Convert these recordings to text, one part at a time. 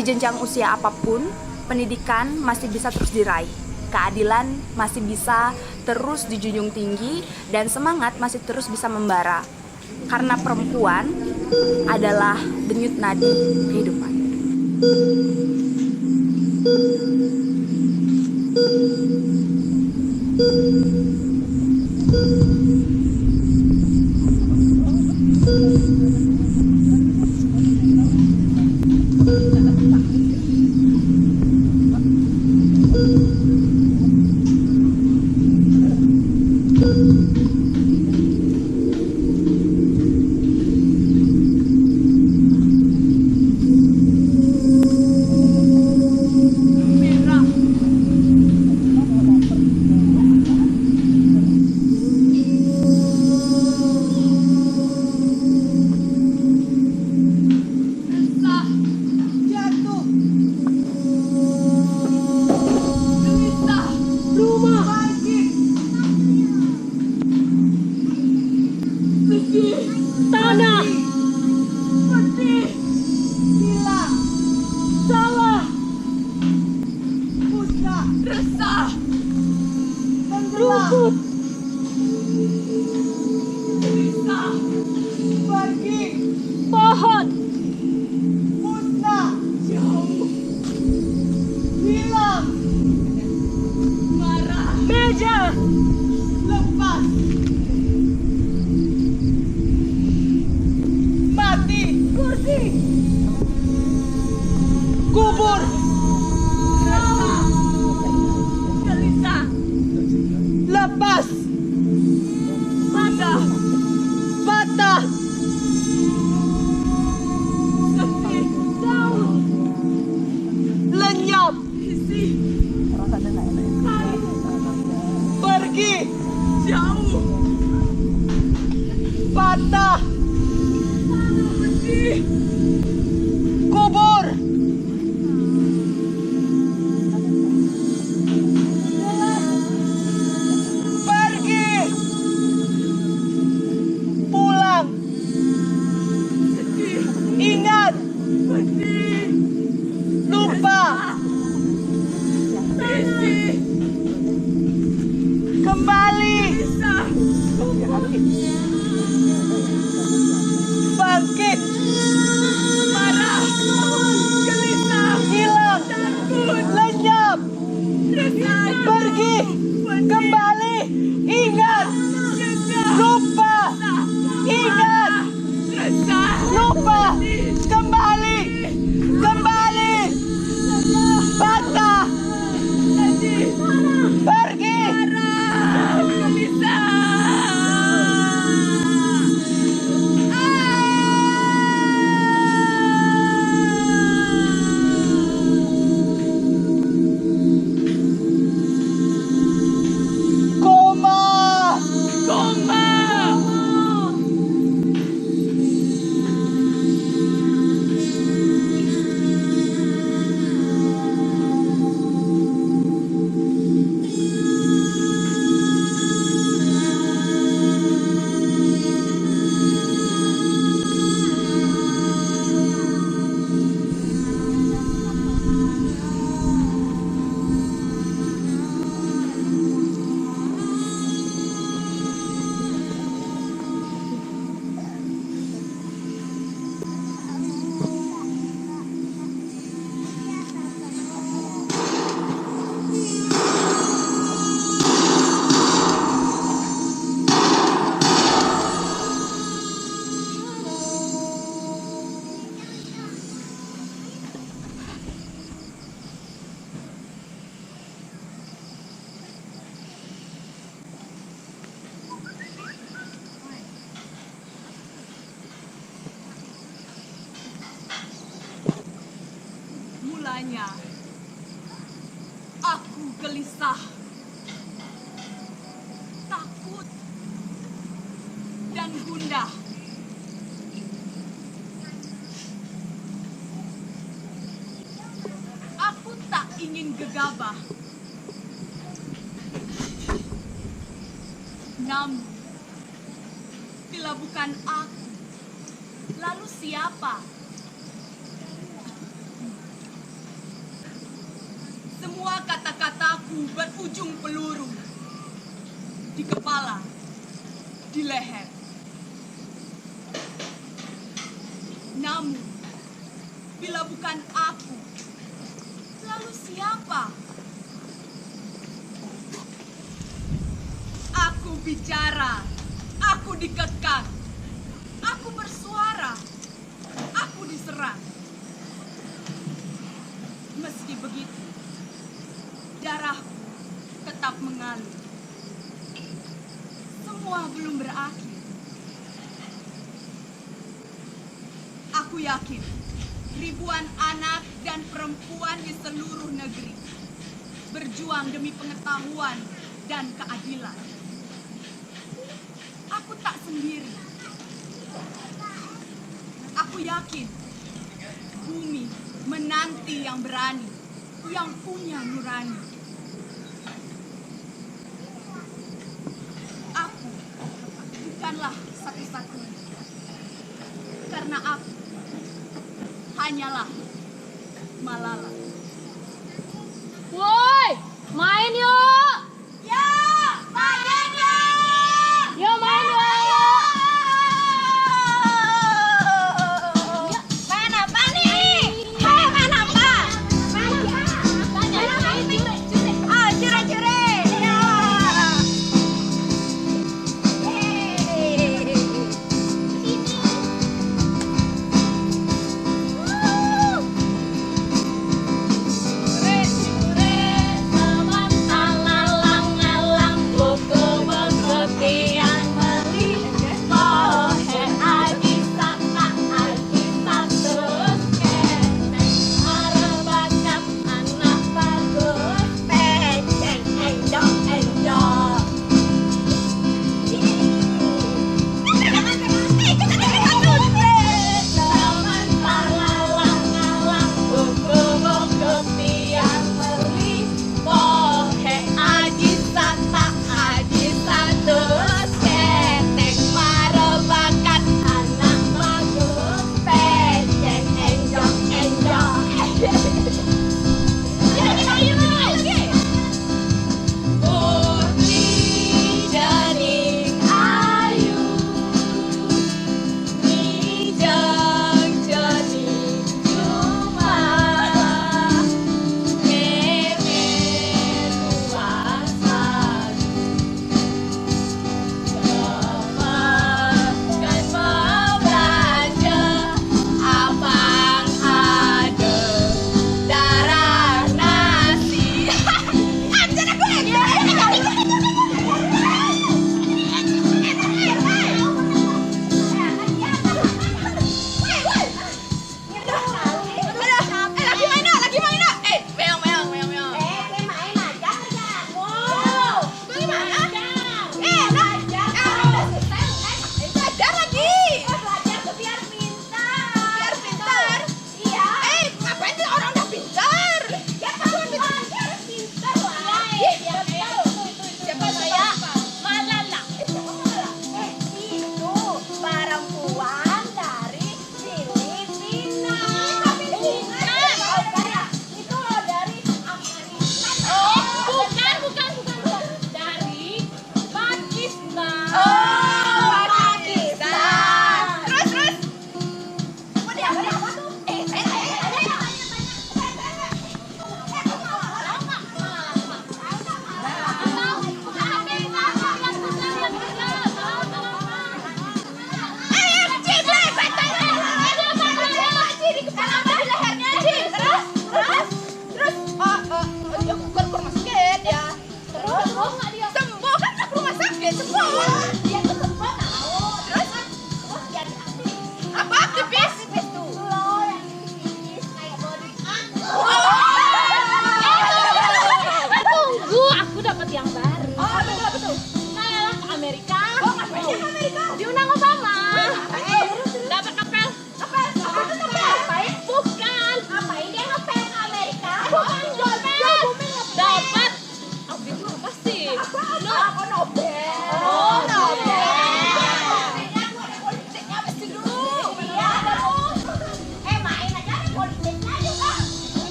Di jenjang usia apapun, pendidikan masih bisa terus diraih. Keadilan masih bisa terus dijunjung tinggi dan semangat masih terus bisa membara. Karena perempuan adalah denyut nadi kehidupan. Tanah putih hilang, sawah musnah, resah rumput bisa pergi, pohon musnah, jauh hilang, marah, meja lepas, mati, kursi, kubur, rasa, gelisah, lepas, patah, patah, sedih, daun, lenyap, isi, pergi, jauh, patah, kubur, pergi, pulang, ingat, lupa, kembali, bangkit, marah, gelisah, hilang, lenyap, pergi, kembali, ingat, lupa, ingat, lupa, kembali, kembali, patah, pergi, mulanya aku gelisah, takut, dan gundah. Aku tak ingin gegabah, namun bila bukan aku, lalu siapa? Aku berujung peluru di kepala, di leher. Namun, bila bukan aku, lalu siapa? Aku bicara, aku dikekang, aku bersuara, aku diserang. Meski begitu, darahku tetap mengalir. Semua belum berakhir. Aku yakin ribuan anak dan perempuan di seluruh negeri berjuang demi pengetahuan dan keadilan. Aku tak sendiri. Aku yakin bumi menanti yang berani, yang punya nurani. Aku bukanlah satu-satunya, karena aku hanyalah Malala. Woi, main yuk! Ya, main ya! Yuk main yuk! Yuk, main apa nih? Hei, main apa? Ah, cure-cure. Ya.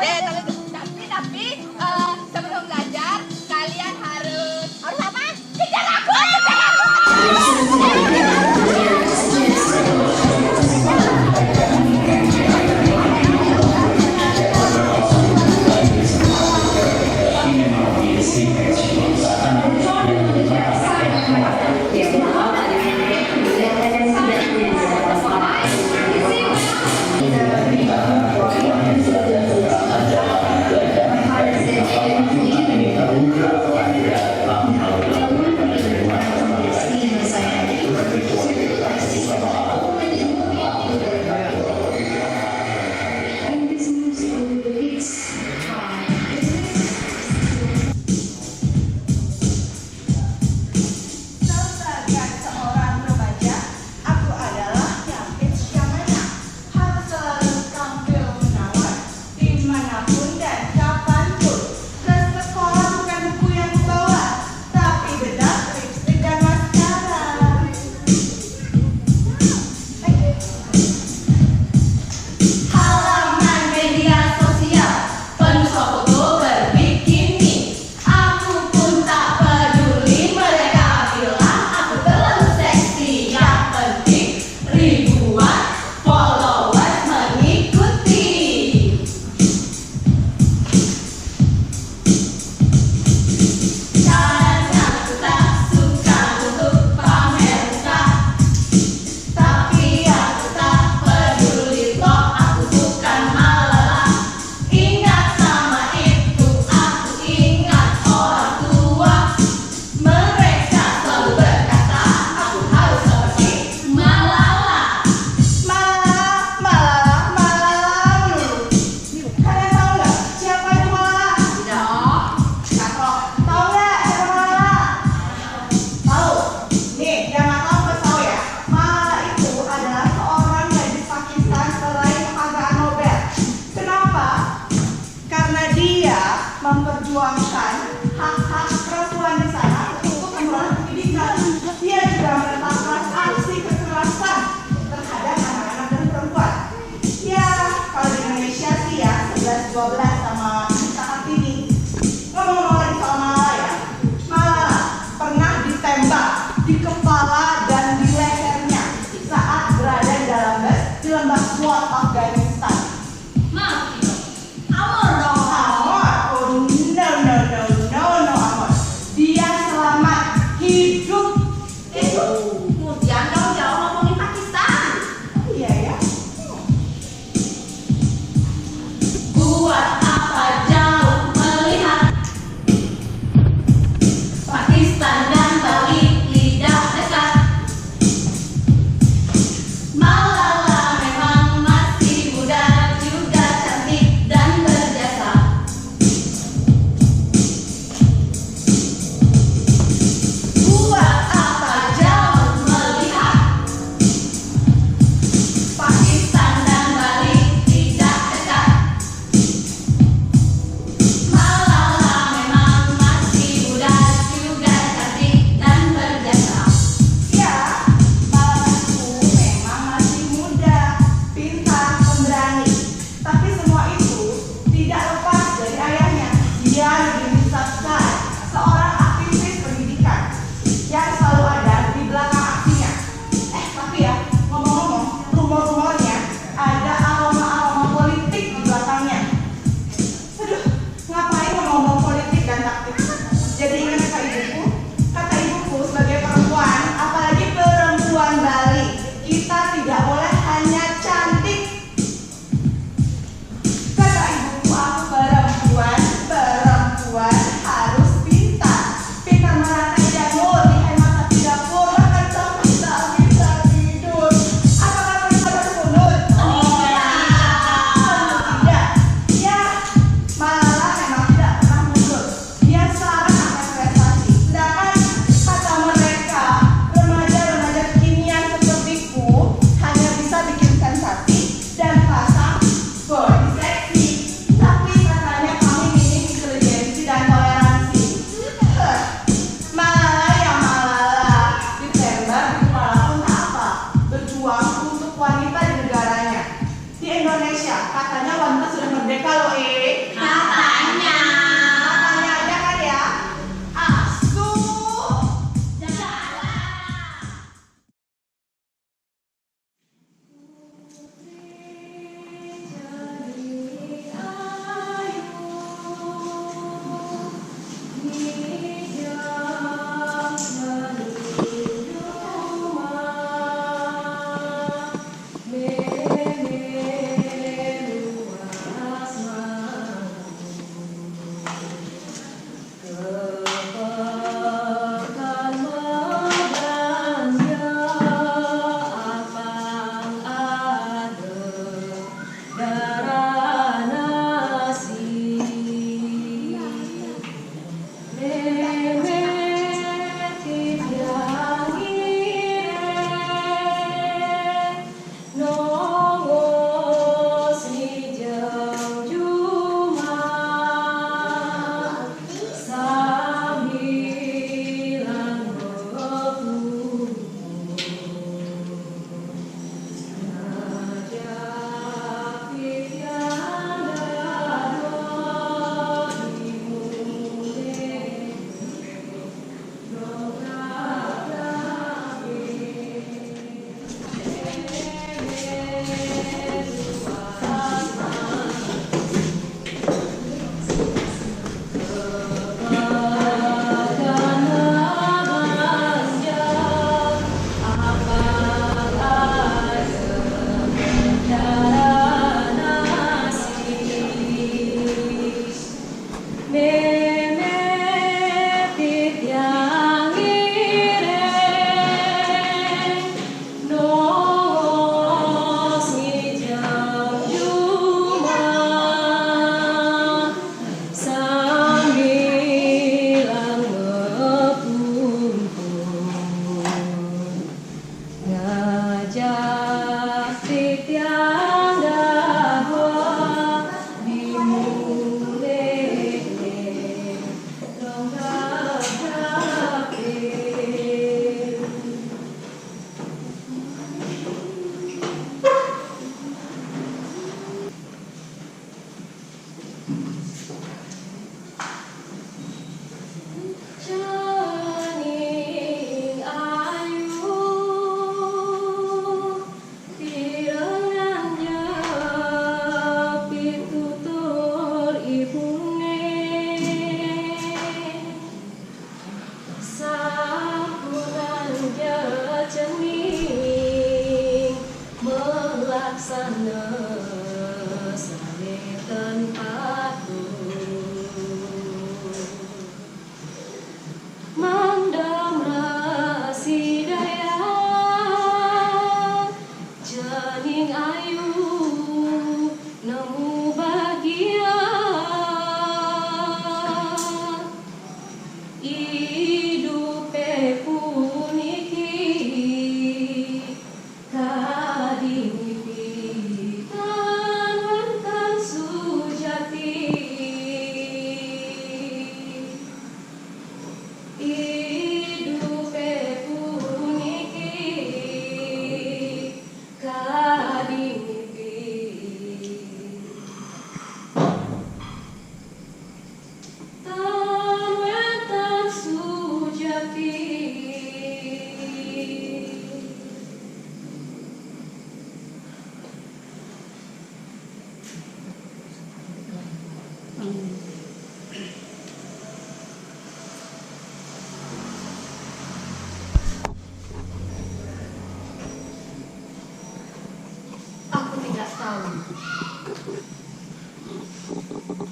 Tapi sebelum belajar kalian harus apa? Kejar aku! memperjuangkan hak-hak perempuan di sana untuk memperoleh pendidikan. Dia juga menentang aksi kekerasan terhadap anak-anak dan perempuan. Ya, kalau di Indonesia sih ya 11-12 sama saat ini. Ngomong-ngomong lagi soal Malala ya, Malala pernah ditembak di kepala dan di lehernya saat berada di dalam bus di lembah Swat, Afghanistan. Katanya wanita sudah merdeka loh,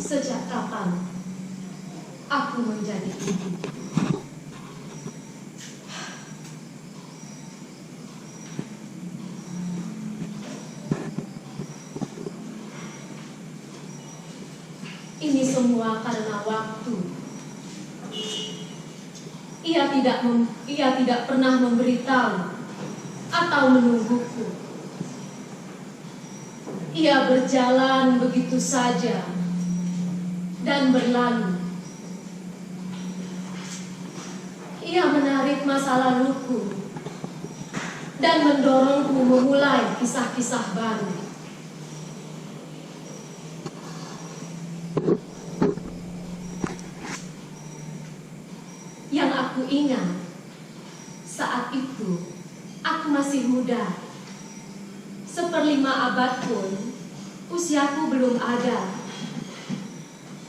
Sejak kapan aku menjadi ibu? Ini semua karena waktu. Ia tidak pernah memberitahu atau menungguku. Ia berjalan begitu saja dan berlalu. Ia menarik masa laluku dan mendorongku memulai kisah-kisah baru. Yang aku ingat, saat itu aku masih muda. 1/5 abad pun usiaku belum ada.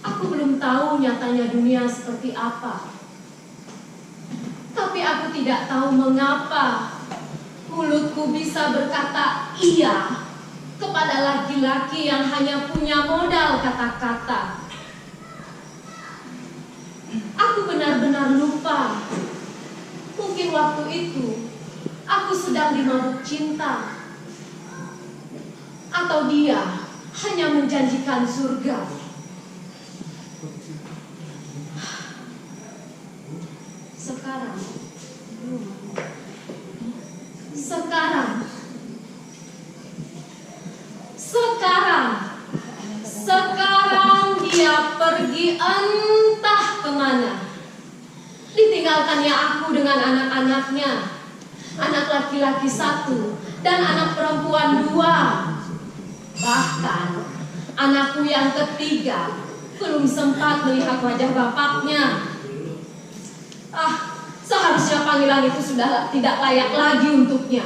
Aku belum tahu nyatanya dunia seperti apa. Tapi aku tidak tahu mengapa mulutku bisa berkata iya kepada laki-laki yang hanya punya modal kata-kata. Aku benar-benar lupa. Mungkin waktu itu aku sedang dimabuk cinta. Atau dia hanya menjanjikan surga. Sekarang dia pergi entah kemana. Ditinggalkannya aku dengan anak-anaknya. Anak laki-laki 1 dan anak perempuan 2. Bahkan anakku yang ketiga belum sempat melihat wajah bapaknya. Seharusnya panggilan itu sudah tidak layak lagi untuknya.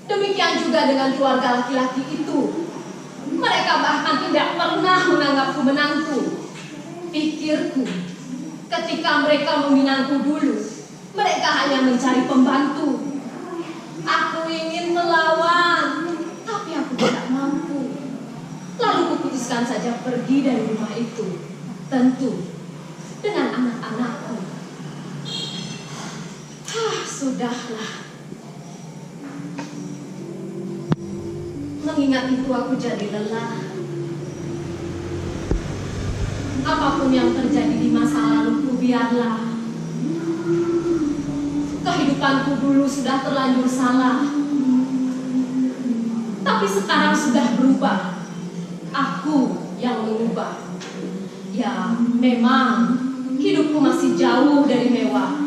Demikian juga dengan keluarga laki-laki itu. Mereka bahkan tidak pernah menganggapku menantu. Pikirku, ketika mereka meminangku dulu, mereka hanya mencari pembantu. Aku ingin melawan, tapi aku tidak mampu. Lalu kuputuskan saja pergi dari rumah itu. Tentu dengan anak-anakku. Sudahlah. Mengingat itu aku jadi lelah. Apapun yang terjadi di masa laluku biarlah. Kehidupanku dulu sudah terlanjur salah. Tapi sekarang sudah berubah. Aku yang mengubah. Ya, memang hidupku masih jauh dari mewah.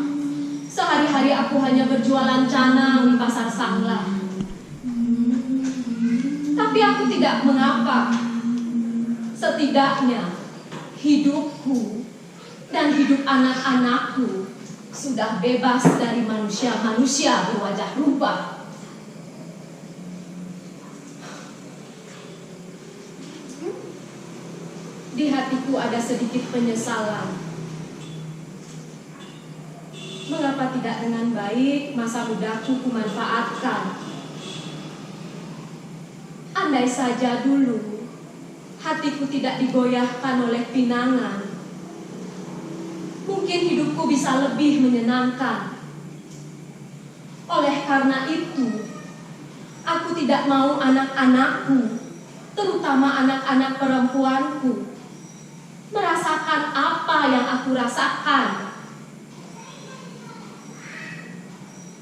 Sehari-hari aku hanya berjualan canang di pasar Sangla. Tapi aku tidak mengapa. Setidaknya hidupku dan hidup anak-anakku sudah bebas dari manusia-manusia berwajah rupa. Di hatiku ada sedikit penyesalan. Mengapa tidak dengan baik masa mudaku kumanfaatkan? Andai saja dulu hatiku tidak digoyahkan oleh pinangan, mungkin hidupku bisa lebih menyenangkan. Oleh karena itu, aku tidak mau anak-anakku, terutama anak-anak perempuanku, merasakan apa yang aku rasakan.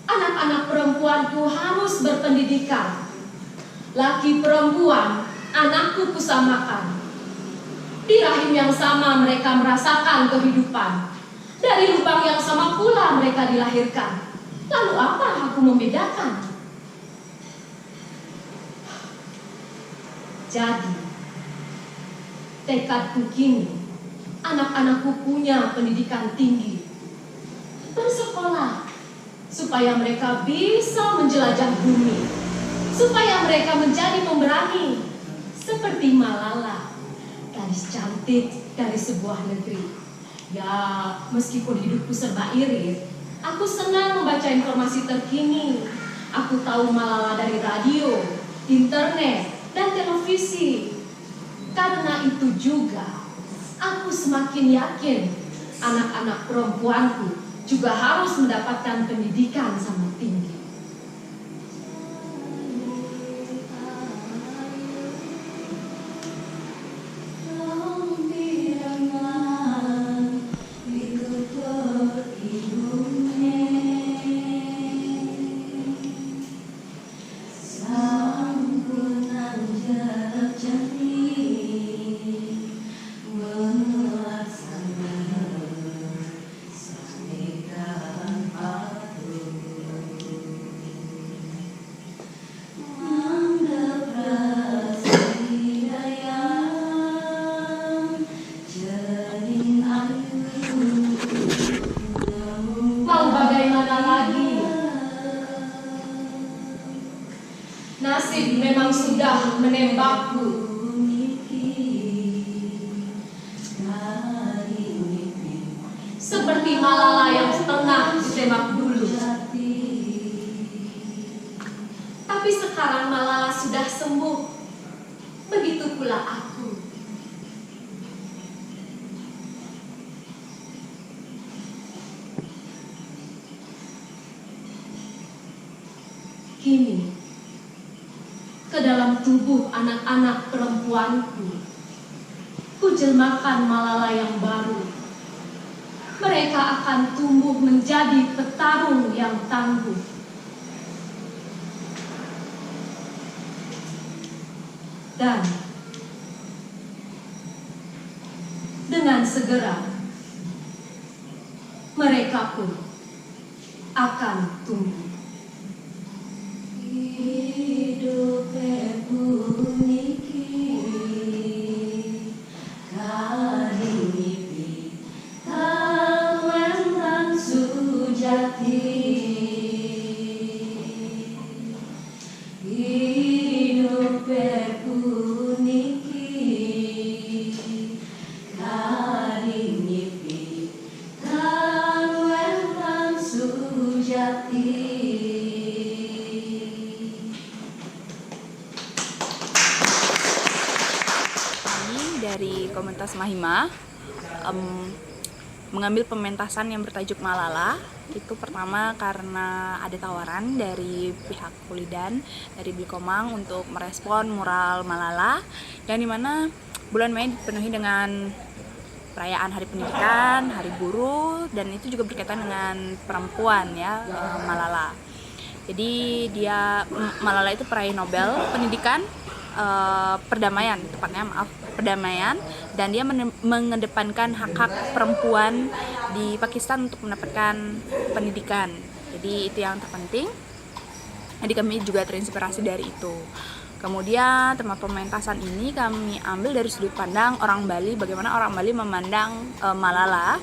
Anak-anak perempuanku harus berpendidikan. Laki perempuan, anakku kusamakan. Di rahim yang sama mereka merasakan kehidupan. Dari lubang yang sama pula mereka dilahirkan. Lalu apa aku membedakan? Jadi, tekadku kini, anak-anakku punya pendidikan tinggi. Bersekolah supaya mereka bisa menjelajah bumi, supaya mereka menjadi pemberani seperti Malala, gadis cantik dari sebuah negeri. Ya, meskipun hidupku serba irit, aku senang membaca informasi terkini. Aku tahu Malala dari radio, internet, dan televisi. Karena itu juga, aku semakin yakin anak-anak perempuanku juga harus mendapatkan pendidikan sama tinggi. Mau bagaimana lagi? Nasib memang sudah menembakku. Seperti Malala yang setengah ditembak dulu. Tapi sekarang Malala sudah sembuh. Begitu pula aku. Kini, ke dalam tubuh anak-anak perempuanku, kujelmakan Malala yang baru. Mereka akan tumbuh menjadi petarung yang tangguh. Dan dengan segera, mereka pun akan tumbuh. Hidup puniki kali mimpi kawan sujati. Hidup puniki kali mimpi kawan sujati. Dari komunitas Mahima mengambil pementasan yang bertajuk Malala. Itu pertama karena ada tawaran dari pihak Kulidan, dari Blikomang untuk merespon mural Malala, yang dimana bulan Mei dipenuhi dengan perayaan Hari Pendidikan, Hari Guru, dan itu juga berkaitan dengan perempuan ya, Malala. Jadi Malala itu peraih Nobel Pendidikan, perdamaian, perdamaian, dan dia mengedepankan hak-hak perempuan di Pakistan untuk mendapatkan pendidikan. Jadi itu yang terpenting. Jadi kami juga terinspirasi dari itu. Kemudian tema pementasan ini kami ambil dari sudut pandang orang Bali, bagaimana orang Bali memandang Malala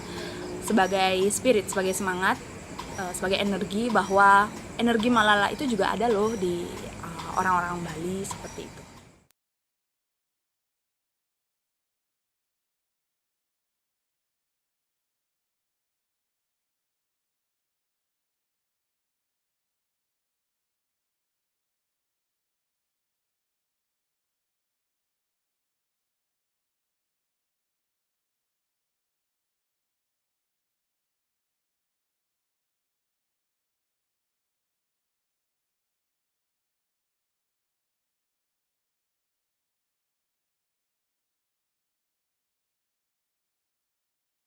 sebagai spirit, sebagai semangat, sebagai energi, bahwa energi Malala itu juga ada loh di orang-orang Bali, seperti itu.